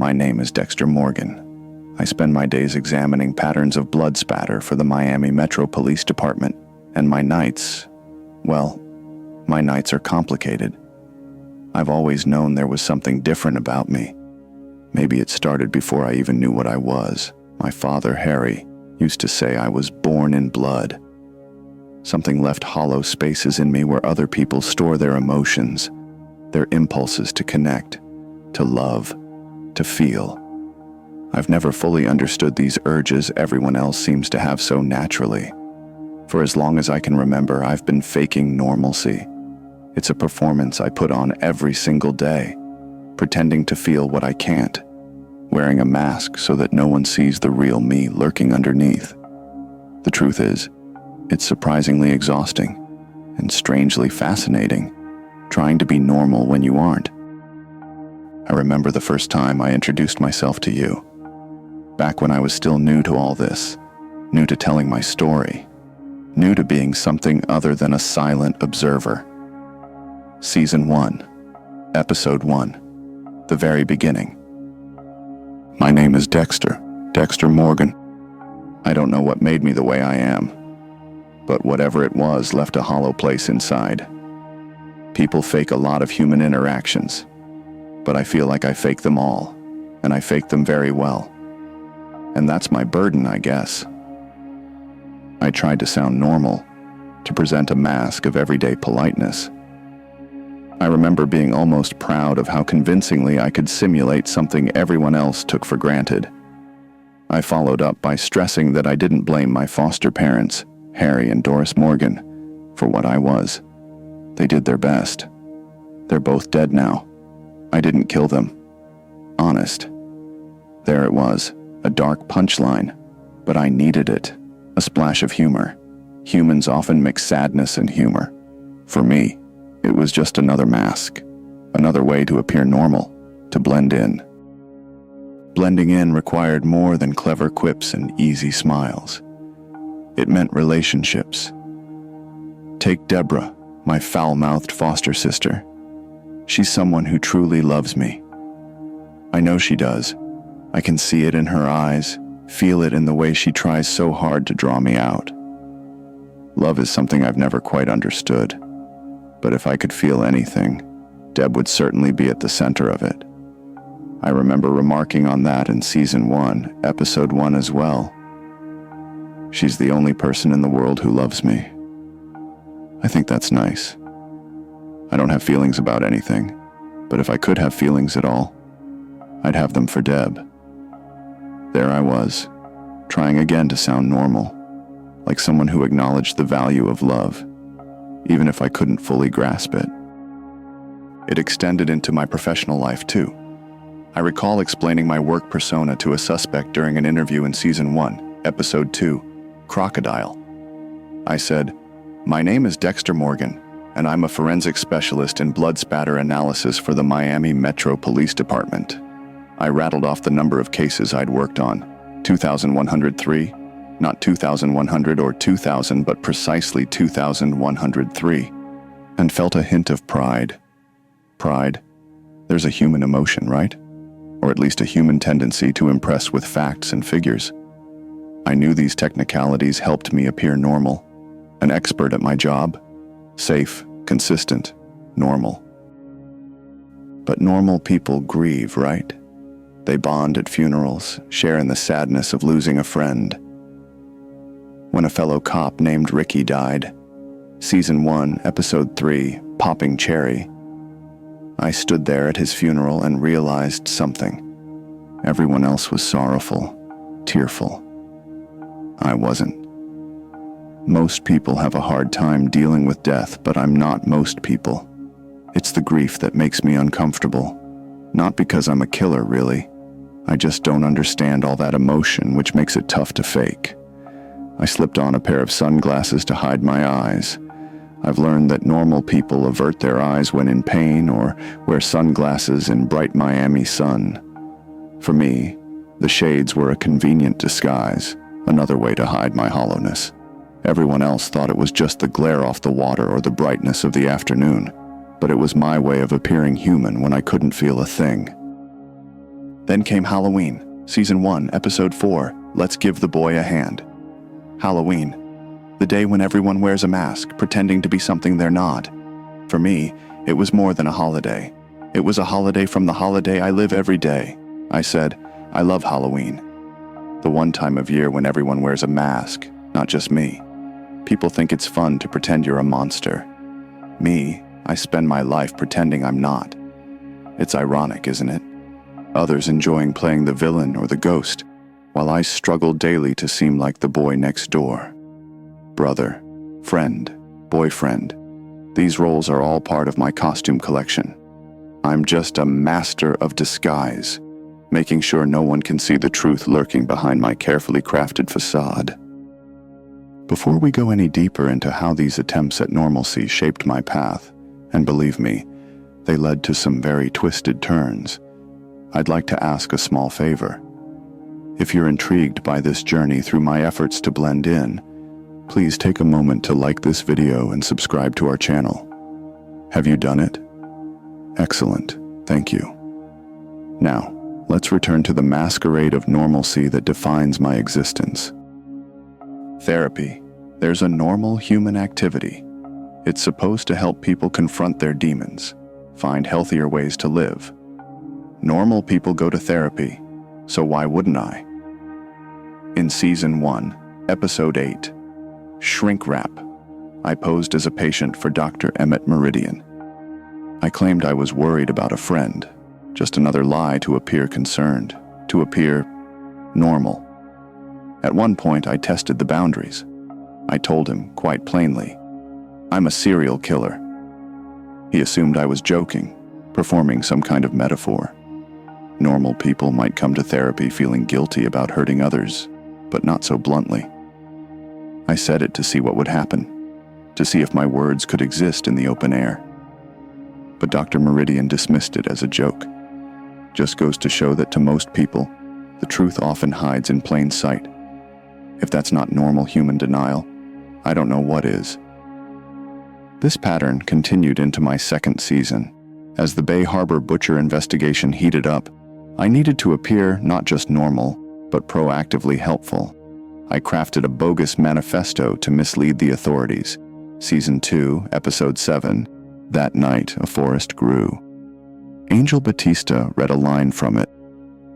My name is Dexter Morgan. I spend my days examining patterns of blood spatter for the Miami Metro Police Department, and my nights are complicated. I've always known there was something different about me. Maybe it started before I even knew what I was. My father, Harry, used to say I was born in blood. Something left hollow spaces in me where other people store their emotions, their impulses to connect, to love, to feel. I've never fully understood these urges everyone else seems to have so naturally. For as long as I can remember, I've been faking normalcy. It's a performance I put on every single day, pretending to feel what I can't, wearing a mask so that no one sees the real me lurking underneath. The truth is, it's surprisingly exhausting and strangely fascinating, trying to be normal when you aren't. I remember the first time I introduced myself to you, back when I was still new to all this, new to telling my story, new to being something other than a silent observer. Season 1, Episode 1, the very beginning. My name is Dexter Morgan. I don't know what made me the way I am, but whatever it was left a hollow place inside. People fake a lot of human interactions, but I feel like I fake them all, and I fake them very well. And that's my burden, I guess. I tried to sound normal, to present a mask of everyday politeness. I remember being almost proud of how convincingly I could simulate something everyone else took for granted. I followed up by stressing that I didn't blame my foster parents, Harry and Doris Morgan, for what I was. They did their best. They're both dead now. I didn't kill them. Honest. There it was, a dark punchline, but I needed it. A splash of humor. Humans often mix sadness and humor. For me, it was just another mask, another way to appear normal, to blend in. Blending in required more than clever quips and easy smiles. It meant relationships. Take Deborah, my foul-mouthed foster sister. She's someone who truly loves me. I know she does. I can see it in her eyes, feel it in the way she tries so hard to draw me out. Love is something I've never quite understood. But if I could feel anything, Deb would certainly be at the center of it. I remember remarking on that in Season 1, Episode 1 as well. She's the only person in the world who loves me. I think that's nice. I don't have feelings about anything, but if I could have feelings at all, I'd have them for Deb. There I was, trying again to sound normal, like someone who acknowledged the value of love, even if I couldn't fully grasp it. It extended into my professional life too. I recall explaining my work persona to a suspect during an interview in Season 1, Episode 2, Crocodile. I said, "My name is Dexter Morgan, and I'm a forensic specialist in blood spatter analysis for the Miami Metro Police Department." I rattled off the number of cases I'd worked on, 2,103, not 2,100 or 2,000, but precisely 2,103, and felt a hint of pride. Pride? There's a human emotion, right? Or at least a human tendency to impress with facts and figures. I knew these technicalities helped me appear normal, an expert at my job, safe, consistent, normal. But normal people grieve, right? They bond at funerals, share in the sadness of losing a friend. When a fellow cop named Ricky died, Season 1, Episode 3, Popping Cherry, I stood there at his funeral and realized something. Everyone else was sorrowful, tearful. I wasn't. Most people have a hard time dealing with death, but I'm not most people. It's the grief that makes me uncomfortable. Not because I'm a killer, really. I just don't understand all that emotion, which makes it tough to fake. I slipped on a pair of sunglasses to hide my eyes. I've learned that normal people avert their eyes when in pain or wear sunglasses in bright Miami sun. For me, the shades were a convenient disguise, another way to hide my hollowness. Everyone else thought it was just the glare off the water or the brightness of the afternoon, but it was my way of appearing human when I couldn't feel a thing. Then came Halloween, Season 1, Episode 4, Let's Give the Boy a Hand. Halloween, the day when everyone wears a mask, pretending to be something they're not. For me, it was more than a holiday. It was a holiday from the holiday I live every day. I said, I love Halloween. The one time of year when everyone wears a mask, not just me. People think it's fun to pretend you're a monster. Me, I spend my life pretending I'm not. It's ironic, isn't it? Others enjoying playing the villain or the ghost, while I struggle daily to seem like the boy next door. Brother, friend, boyfriend. These roles are all part of my costume collection. I'm just a master of disguise, making sure no one can see the truth lurking behind my carefully crafted facade. Before we go any deeper into how these attempts at normalcy shaped my path, and believe me, they led to some very twisted turns, I'd like to ask a small favor. If you're intrigued by this journey through my efforts to blend in, please take a moment to like this video and subscribe to our channel. Have you done it? Excellent, thank you. Now, let's return to the masquerade of normalcy that defines my existence. Therapy. There's a normal human activity. It's supposed to help people confront their demons, find healthier ways to live. Normal people go to therapy, so why wouldn't I? In Season 1, Episode 8, Shrink Wrap, I posed as a patient for Dr. Emmett Meridian. I claimed I was worried about a friend, just another lie to appear concerned, to appear normal. At one point, I tested the boundaries. I told him, quite plainly, I'm a serial killer. He assumed I was joking, performing some kind of metaphor. Normal people might come to therapy feeling guilty about hurting others, but not so bluntly. I said it to see what would happen, to see if my words could exist in the open air. But Dr. Meridian dismissed it as a joke. Just goes to show that to most people, the truth often hides in plain sight. If that's not normal human denial, I don't know what is. This pattern continued into my second season. As the Bay Harbor butcher investigation heated up, I needed to appear not just normal, but proactively helpful. I crafted a bogus manifesto to mislead the authorities. Season 2, Episode 7, That Night a Forest Grew. Angel Batista read a line from it.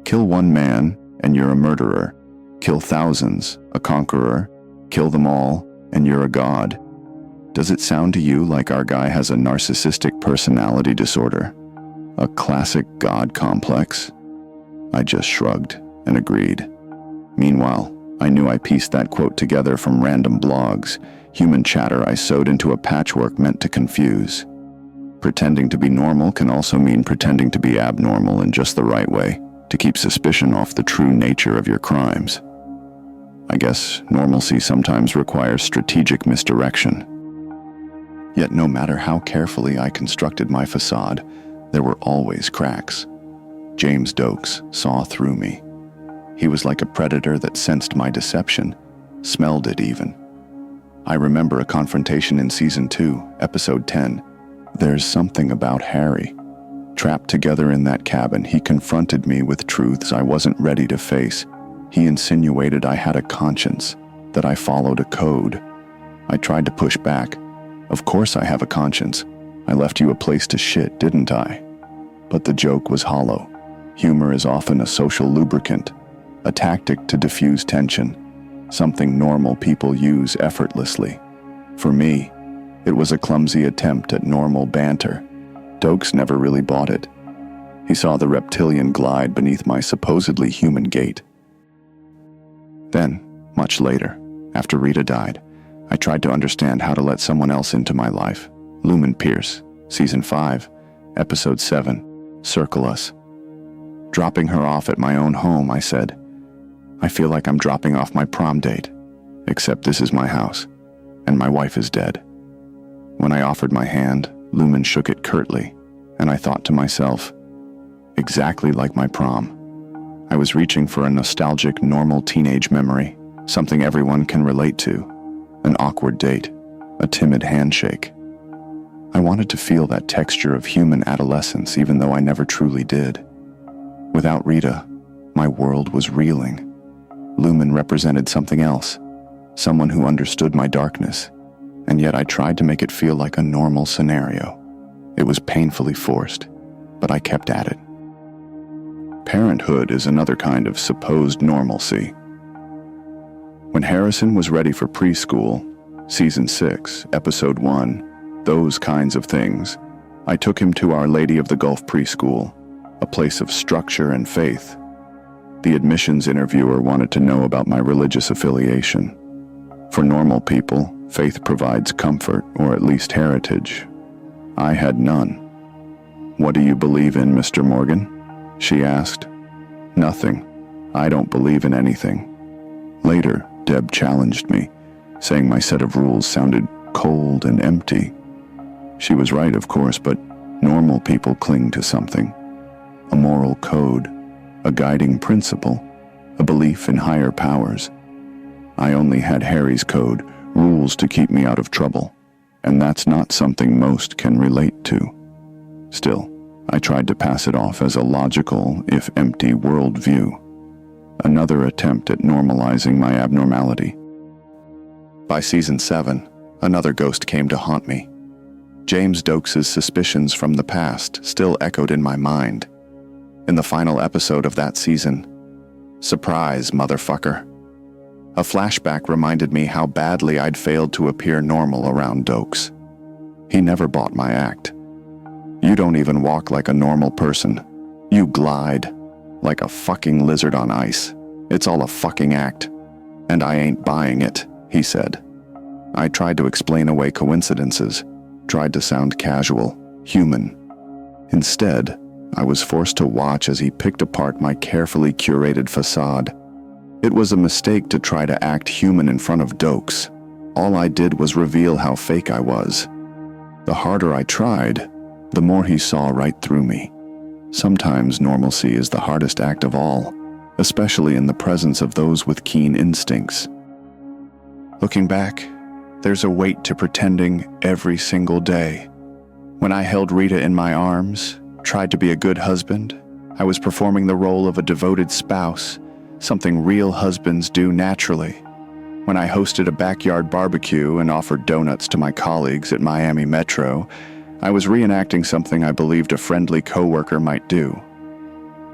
Kill one man, and you're a murderer. Kill thousands, a conqueror. Kill them all, and you're a god. Does it sound to you like our guy has a narcissistic personality disorder? A classic god complex? I just shrugged and agreed. Meanwhile, I knew I pieced that quote together from random blogs, human chatter I sewed into a patchwork meant to confuse. Pretending to be normal can also mean pretending to be abnormal in just the right way, to keep suspicion off the true nature of your crimes. I guess normalcy sometimes requires strategic misdirection. Yet no matter how carefully I constructed my facade, there were always cracks. James Dokes saw through me. He was like a predator that sensed my deception, smelled it even. I remember a confrontation in Season 2, Episode 10. There's something about Harry. Trapped together in that cabin, he confronted me with truths I wasn't ready to face. He insinuated I had a conscience, that I followed a code. I tried to push back. Of course I have a conscience. I left you a place to shit, didn't I? But the joke was hollow. Humor is often a social lubricant, a tactic to diffuse tension, something normal people use effortlessly. For me, it was a clumsy attempt at normal banter. Dokes never really bought it. He saw the reptilian glide beneath my supposedly human gait. Then, much later, after Rita died, I tried to understand how to let someone else into my life. Lumen Pierce, Season 5, Episode 7, Circle Us. Dropping her off at my own home, I said, I feel like I'm dropping off my prom date, except this is my house, and my wife is dead. When I offered my hand, Lumen shook it curtly, and I thought to myself, exactly like my prom. I was reaching for a nostalgic, normal teenage memory, something everyone can relate to, an awkward date, a timid handshake. I wanted to feel that texture of human adolescence even though I never truly did. Without Rita, my world was reeling. Lumen represented something else, someone who understood my darkness, and yet I tried to make it feel like a normal scenario. It was painfully forced, but I kept at it. Parenthood is another kind of supposed normalcy. When Harrison was ready for preschool, Season 6, Episode 1, Those Kinds of Things, I took him to Our Lady of the Gulf preschool, a place of structure and faith. The admissions interviewer wanted to know about my religious affiliation. For normal people, faith provides comfort, or at least heritage. I had none. "What do you believe in, Mr. Morgan?" she asked. "Nothing. I don't believe in anything." Later, Deb challenged me, saying my set of rules sounded cold and empty. She was right, of course, but normal people cling to something. A moral code, a guiding principle, a belief in higher powers. I only had Harry's code, rules to keep me out of trouble, and that's not something most can relate to. Still, I tried to pass it off as a logical, if empty, worldview. Another attempt at normalizing my abnormality. By Season 7, another ghost came to haunt me. James Dokes' suspicions from the past still echoed in my mind. In the final episode of that season, "Surprise, motherfucker," a flashback reminded me how badly I'd failed to appear normal around Dokes. He never bought my act. "You don't even walk like a normal person. You glide like a fucking lizard on ice. It's all a fucking act, and I ain't buying it," he said. I tried to explain away coincidences, tried to sound casual, human. Instead, I was forced to watch as he picked apart my carefully curated facade. It was a mistake to try to act human in front of Dokes. All I did was reveal how fake I was. The harder I tried, the more he saw right through me. Sometimes normalcy is the hardest act of all, especially in the presence of those with keen instincts. Looking back, there's a weight to pretending every single day. When I held Rita in my arms, tried to be a good husband, I was performing the role of a devoted spouse, something real husbands do naturally. When I hosted a backyard barbecue and offered donuts to my colleagues at Miami Metro, I was reenacting something I believed a friendly coworker might do.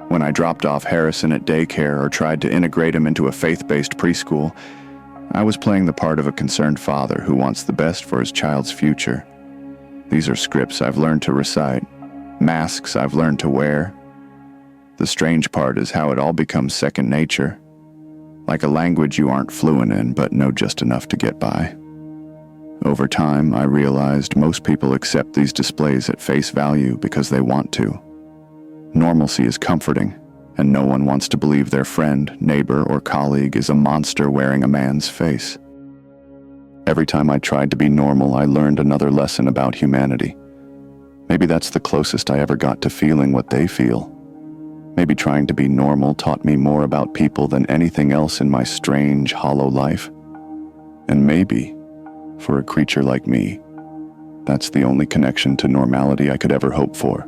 When I dropped off Harrison at daycare or tried to integrate him into a faith-based preschool, I was playing the part of a concerned father who wants the best for his child's future. These are scripts I've learned to recite, masks I've learned to wear. The strange part is how it all becomes second nature, like a language you aren't fluent in but know just enough to get by. Over time, I realized most people accept these displays at face value because they want to. Normalcy is comforting, and no one wants to believe their friend, neighbor, or colleague is a monster wearing a man's face. Every time I tried to be normal, I learned another lesson about humanity. Maybe that's the closest I ever got to feeling what they feel. Maybe trying to be normal taught me more about people than anything else in my strange, hollow life. And maybe, for a creature like me, that's the only connection to normality I could ever hope for.